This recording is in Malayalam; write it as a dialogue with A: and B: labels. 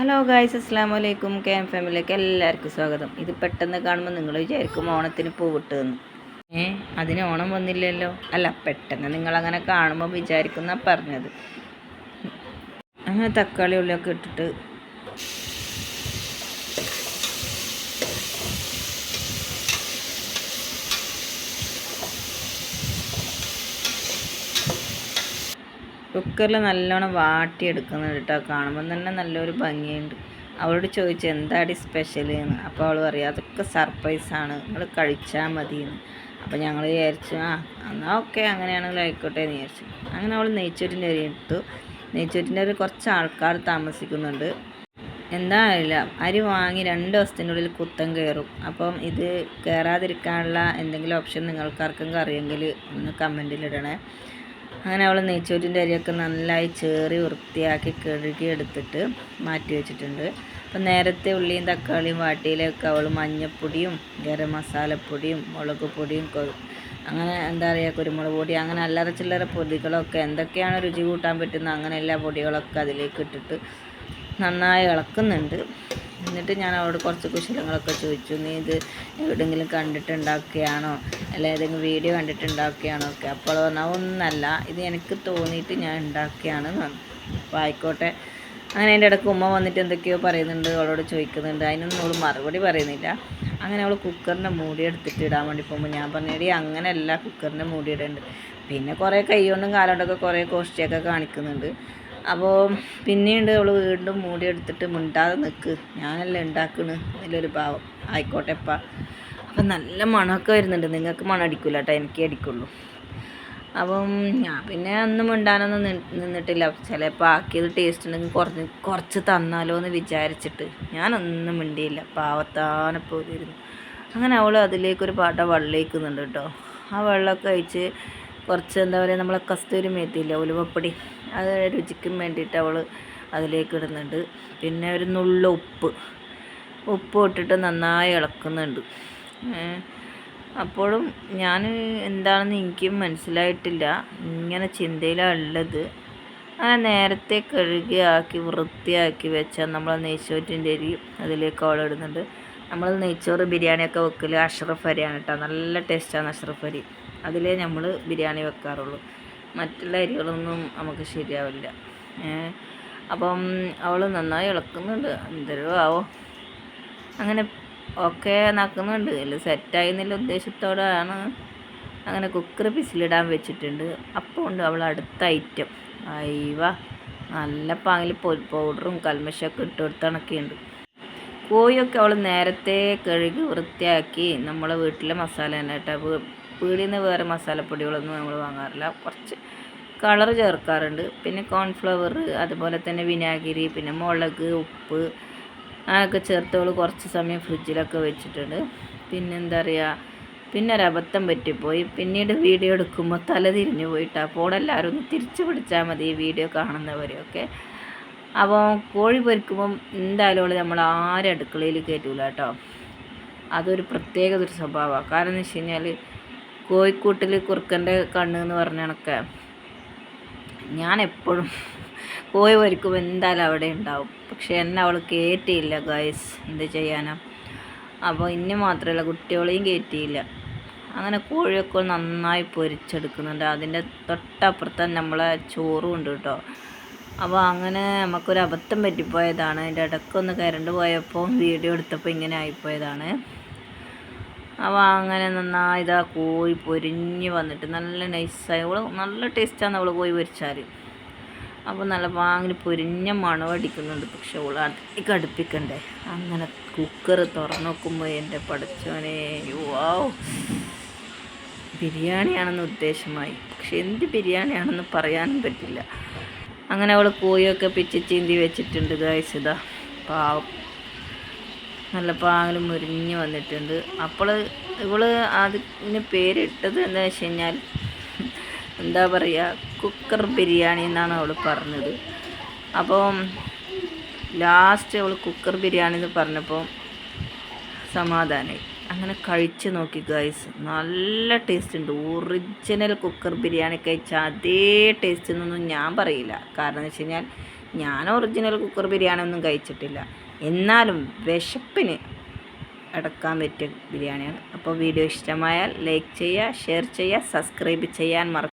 A: ഹലോ ഗായ്സ്, അസ്സലാമു അലൈക്കും. KM ഫാമിലിയിലേക്ക് എല്ലാവർക്കും സ്വാഗതം. ഇത് പെട്ടെന്ന് കാണുമ്പോൾ നിങ്ങൾ വിചാരിക്കും ഓണത്തിന് പൂവിട്ടെന്ന്. അതിന് ഓണം വന്നില്ലല്ലോ. അല്ല, പെട്ടെന്ന് നിങ്ങളങ്ങനെ കാണുമ്പോൾ വിചാരിക്കുന്ന പറഞ്ഞത്. അങ്ങനെ തക്കാളി ഉള്ളിയൊക്കെ ഇട്ടിട്ട് കുക്കറിൽ നല്ലോണം വാട്ടിയെടുക്കുന്നുണ്ട് കേട്ടോ. കാണുമ്പോൾ തന്നെ നല്ലൊരു ഭംഗിയുണ്ട്. അവളോട് ചോദിച്ചു എന്താടി സ്പെഷ്യൽ എന്ന്. അപ്പോൾ അവൾ പറയാം അതൊക്കെ സർപ്രൈസാണ്, നിങ്ങൾ കഴിച്ചാൽ മതിയെന്ന്. അപ്പോൾ ഞങ്ങൾ വിചാരിച്ചു എന്നാൽ ഓക്കെ, അങ്ങനെയാണെങ്കിൽ ആയിക്കോട്ടെ എന്ന് വിചാരിച്ചു. അങ്ങനെ അവൾ നെയ്ച്ചോറ്റിൻ്റെ അരി ഇട്ടു. നെയ്ച്ചോറ്റിൻ്റെ ഒരു കുറച്ച് ആൾക്കാർ താമസിക്കുന്നുണ്ട്. എന്താ അറിയില്ല, അരി വാങ്ങി 2 ദിവസത്തിനുള്ളിൽ കുത്തം കയറും. അപ്പം ഇത് കയറാതിരിക്കാനുള്ള എന്തെങ്കിലും ഓപ്ഷൻ നിങ്ങൾക്കാർക്കെങ്കിലും അറിയെങ്കിൽ ഒന്ന് കമൻറ്റിലിടണേ. അങ്ങനെ അവൾ നെയ്ച്ചോറ്റിൻ്റെ അരിയൊക്കെ നന്നായി ചേറി വൃത്തിയാക്കി കഴുകി എടുത്തിട്ട് മാറ്റി വെച്ചിട്ടുണ്ട്. അപ്പം നേരത്തെ ഉള്ളിയും തക്കാളിയും വാട്ടിയിലേക്ക് അവൾ മഞ്ഞൾപ്പൊടിയും ഗരം മസാലപ്പൊടിയും മുളക് പൊടിയും അങ്ങനെ എന്താ പറയുക കുരുമുളക് പൊടി, അങ്ങനെ അല്ലറ ചില്ലറ പൊടികളൊക്കെ എന്തൊക്കെയാണ് രുചി കൂട്ടാൻ പറ്റുന്ന അങ്ങനെ എല്ലാ പൊടികളൊക്കെ അതിലേക്ക് ഇട്ടിട്ട് നന്നായി ഇളക്കുന്നുണ്ട്. എന്നിട്ട് ഞാൻ അവളോട് കുറച്ച് കുശലങ്ങളൊക്കെ ചോദിച്ചു, നീ ഇത് എവിടെയെങ്കിലും കണ്ടിട്ടുണ്ടാക്കുകയാണോ, അല്ല ഏതെങ്കിലും വീഡിയോ കണ്ടിട്ടുണ്ടാക്കുകയാണോ ഒക്കെ. അപ്പോൾ പറഞ്ഞാൽ ഒന്നല്ല, ഇത് എനിക്ക് തോന്നിയിട്ട് ഞാൻ ഉണ്ടാക്കിയാണ്. അപ്പോൾ ആയിക്കോട്ടെ. അങ്ങനെ അതിൻ്റെ ഇടയ്ക്ക് ഉമ്മ വന്നിട്ട് എന്തൊക്കെയോ പറയുന്നുണ്ട്, അവളോട് ചോദിക്കുന്നുണ്ട്. അതിനൊന്നും അവൾ മറുപടി പറയുന്നില്ല. അങ്ങനെ അവൾ കുക്കറിൻ്റെ മൂടി എടുത്തിട്ട് ഇടാൻ വേണ്ടി പോകുമ്പോൾ ഞാൻ പറഞ്ഞേടി അങ്ങനെയല്ല കുക്കറിൻ്റെ മൂടി ഇടേണ്ടത്. പിന്നെ കുറേ കൈ കൊണ്ടും കാലോണ്ടൊക്കെ കുറേ കോഷ്ടിയൊക്കെ കാണിക്കുന്നുണ്ട്. അപ്പോൾ പിന്നീട് അവൾ വീണ്ടും മൂടി എടുത്തിട്ട് മിണ്ടാതെ നിൽക്ക്, ഞാനല്ലേ ഉണ്ടാക്കണ് അതിലൊരു ഭാവം. ആയിക്കോട്ടെപ്പ. അപ്പം നല്ല മണമൊക്കെ വരുന്നുണ്ട്. നിങ്ങൾക്ക് മണം അടിക്കില്ല കേട്ടോ, എനിക്ക് അടിക്കുള്ളൂ. അപ്പം ഞാൻ പിന്നെ ഒന്നും മിണ്ടാനൊന്നും നിന്നിട്ടില്ല. ചിലപ്പോൾ ആക്കിയത് ടേസ്റ്റ് ഉണ്ടെങ്കിൽ കുറച്ച് തന്നാലോ എന്ന് വിചാരിച്ചിട്ട് ഞാനൊന്നും മിണ്ടിയില്ല. പാവത്താനെ പോയിരുന്നു. അങ്ങനെ അവൾ അതിലേക്കൊരു പാട്ട വെള്ളമൊഴിക്കുന്നുണ്ട് കേട്ടോ. ആ വെള്ളമൊക്കെ ഒഴിച്ച് കുറച്ച് എന്താ പറയുക, നമ്മളെ കസ്തൂരി മേത്തിയില്ല, ഉലുവപ്പൊടി, അത് രുചിക്കും വേണ്ടിയിട്ട് അവൾ അതിലേക്ക് ഇടുന്നുണ്ട്. പിന്നെ ഒരു നുള്ള ഉപ്പ് ഇട്ടിട്ട് നന്നായി ഇളക്കുന്നുണ്ട്. അപ്പോഴും ഞാൻ എന്താണെന്ന് എനിക്കും മനസ്സിലായിട്ടില്ല, ഇങ്ങനെ ചിന്തയിലാണ് ഉള്ളത്. അങ്ങനെ നേരത്തെ കഴുകിയാക്കി വൃത്തിയാക്കി വെച്ചാൽ നമ്മൾ നെയ്ച്ചോറ്റിൻ്റെ അരി അതിലേക്ക് അവൾ ഇടുന്നുണ്ട്. നമ്മൾ നെയ്ച്ചോറ് ബിരിയാണിയൊക്കെ വെക്കൽ അഷ്റഫ് അരിയാണ് കേട്ടോ. നല്ല ടേസ്റ്റാണ് അഷ്റഫ് അരി. അതിലേ നമ്മൾ ബിരിയാണി വെക്കാറുള്ളൂ. മറ്റുള്ള അരികളൊന്നും നമുക്ക് ശരിയാവില്ല. അപ്പം അവൾ നന്നായി ഇളക്കുന്നുണ്ട്. എന്തരോ ആവോ, അങ്ങനെ ഓക്കെ നാക്കുന്നുണ്ട്. എല്ലാം സെറ്റായി എന്നുള്ള ഉദ്ദേശത്തോടെയാണ്. അങ്ങനെ കുക്കർ പിസിലിടാൻ വെച്ചിട്ടുണ്ട്. അപ്പോൾ ഉണ്ട് അവൾ അടുത്ത ഐറ്റം. അയവ നല്ല പാങ്ങിൽ പൗഡറും കൽമശമൊക്കെ ഇട്ട് കൊടുത്തണക്കുണ്ട്. കോഴിയൊക്കെ അവൾ നേരത്തെ കഴുകി വൃത്തിയാക്കി നമ്മളെ വീട്ടിലെ മസാല തന്നെ കേട്ടോ. പീടിയിൽ നിന്ന് വേറെ മസാലപ്പൊടികളൊന്നും നമ്മൾ വാങ്ങാറില്ല. കുറച്ച് കളർ ചേർക്കാറുണ്ട്. പിന്നെ കോൺഫ്ലവർ, അതുപോലെ തന്നെ വിനാഗിരി, പിന്നെ മുളക്, ഉപ്പ് അതൊക്കെ ചേർത്തവൾ കുറച്ച് സമയം ഫ്രിഡ്ജിലൊക്കെ വെച്ചിട്ടുണ്ട്. പിന്നെ എന്താ പറയുക, പിന്നെ ഒരബദ്ധം പറ്റിപ്പോയി. പിന്നീട് വീഡിയോ എടുക്കുമ്പോൾ തല തിരിഞ്ഞു പോയിട്ട്. അപ്പോൾ എല്ലാവരും ഒന്ന് തിരിച്ചു പിടിച്ചാൽ മതി ഈ വീഡിയോ കാണുന്നവരെയൊക്കെ. അപ്പോൾ കോഴി പൊരിക്കുമ്പം എന്തായാലും നമ്മൾ ആരും അടുക്കളയിൽ കയറ്റൂല കേട്ടോ. അതൊരു പ്രത്യേക ഒരു സ്വഭാവമാണ്. കാരണം എന്ന് വെച്ച് കഴിഞ്ഞാൽ കോഴിക്കൂട്ടിൽ കുറുക്കൻ്റെ കണ്ണ് എന്ന് പറഞ്ഞ കണക്കെ ഞാൻ എപ്പോഴും കോഴി പൊരിക്കുമ്പോൾ എന്തായാലും അവിടെ ഉണ്ടാവും. പക്ഷെ എന്നെ അവൾ കയറ്റിയില്ല ഗായ്സ്, എന്ത് ചെയ്യാനാ. അപ്പോൾ ഇനി മാത്രമല്ല, കുട്ടികളെയും കയറ്റിയില്ല. അങ്ങനെ കോഴിയൊക്കെ നന്നായി പൊരിച്ചെടുക്കുന്നുണ്ട്. അതിൻ്റെ തൊട്ടപ്പുറത്ത് നമ്മളെ ചോറും ഉണ്ട് കേട്ടോ. അപ്പോൾ അങ്ങനെ നമുക്കൊരു അബദ്ധം പറ്റിപ്പോയതാണ്. അതിൻ്റെ ഇടയ്ക്കൊന്ന് കരണ്ട് പോയപ്പോൾ വീഡിയോ എടുത്തപ്പോൾ ഇങ്ങനെ ആയിപ്പോയതാണ്. അപ്പോൾ അങ്ങനെ നന്നായി ഇതാ കോഴി പൊരിഞ്ഞ് വന്നിട്ട് നല്ല നൈസായി. നല്ല ടേസ്റ്റാണ് അവൾ കോഴി പൊരിച്ചാൽ. അപ്പോൾ നല്ല പാങ്ങിൽ പൊരിഞ്ഞ മണമടിക്കുന്നുണ്ട്. പക്ഷെ അവൾ അതിലേക്ക് അടുപ്പിക്കണ്ടേ. അങ്ങനെ കുക്കർ തുറന്നു നോക്കുമ്പോൾ എൻ്റെ പടച്ചോനെ, വാവ്, ബിരിയാണിയാണെന്ന് ഉദ്ദേശമായി. പക്ഷെ എന്ത് ബിരിയാണിയാണെന്ന് പറയാനും പറ്റില്ല. അങ്ങനെ അവൾ കോഴിയൊക്കെ പിച്ചി ചീന്തി വെച്ചിട്ടുണ്ട് ഗായ്സ്. ഇതാ പാവം നല്ല പാങ്ങിൽ മുരിഞ്ഞ് വന്നിട്ടുണ്ട്. അപ്പോൾ ഇവള് അതിന് പേരിട്ടത് എന്താ വെച്ച് കഴിഞ്ഞാൽ, എന്താ പറയുക, കുക്കർ ബിരിയാണി എന്നാണ് അവൾ പറഞ്ഞത്. അപ്പം ലാസ്റ്റ് അവൾ കുക്കർ ബിരിയാണി എന്ന് പറഞ്ഞപ്പോൾ സമാധാനമായി. അങ്ങനെ കഴിച്ച് നോക്കി ഗൈസ്, നല്ല ടേസ്റ്റ് ഉണ്ട്. ഒറിജിനൽ കുക്കർ ബിരിയാണി കഴിച്ചാൽ അതേ ടേസ്റ്റ് എന്നൊന്നും ഞാൻ പറയില്ല. കാരണം എന്ന് വെച്ച് കഴിഞ്ഞാൽ ഞാൻ ഒറിജിനൽ കുക്കർ ബിരിയാണി ഒന്നും കഴിച്ചിട്ടില്ല. എന്നാലും വിശപ്പിന് അടക്കാൻ പറ്റിയ ബിരിയാണിയാണ്. അപ്പോൾ വീഡിയോ ഇഷ്ടമായാൽ ലൈക്ക് ചെയ്യുക, ഷെയർ ചെയ്യുക, സബ്സ്ക്രൈബ് ചെയ്യാൻ